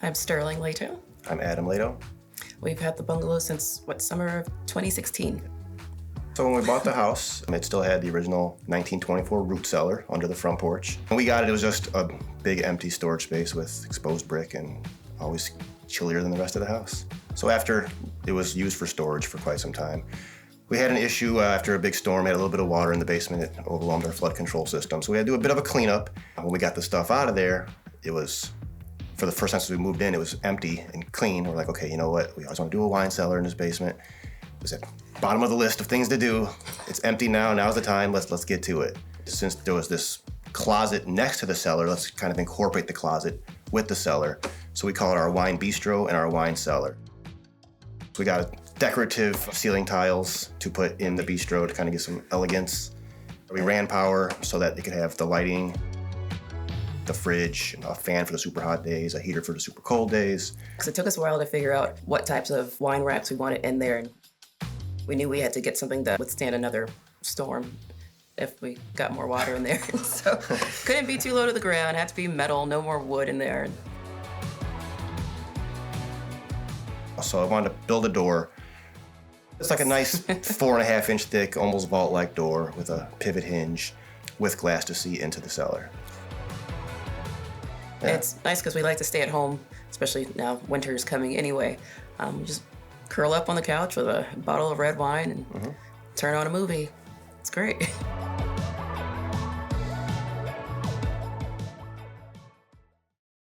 I'm Sterling Lato. I'm Adam Lato. We've had the bungalow since, summer of 2016. So when we bought the house, it still had the original 1924 root cellar under the front porch. When we got it, it was just a big empty storage space with exposed brick and always chillier than the rest of the house. So after it was used for storage for quite some time, we had an issue after a big storm. We had a little bit of water in the basement. It overwhelmed our flood control system. So we had to do a bit of a cleanup. When we got the stuff out of there, it was, for the first time since we moved in, it was empty and clean. We're like, okay, you know what? We always want to do a wine cellar in this basement. It was at the bottom of the list of things to do. It's empty now. Now's the time. Let's get to it. Since there was this closet next to the cellar, let's kind of incorporate the closet with the cellar. So we call it our wine bistro and our wine cellar. So we got decorative ceiling tiles to put in the bistro to kind of get some elegance. We ran power so that it could have the lighting, the fridge, a fan for the super hot days, a heater for the super cold days. Because it took us a while to figure out what types of wine racks we wanted in there. We knew we had to get something that would stand another storm if we got more water in there. So couldn't be too low to the ground, had to be metal, no more wood in there. So I wanted to build a door. It's like a nice 4.5-inch thick, almost vault-like door with a pivot hinge with glass to see into the cellar. Yeah. It's nice because we like to stay at home, especially now winter's coming anyway. Just curl up on the couch with a bottle of red wine and turn on a movie. It's great.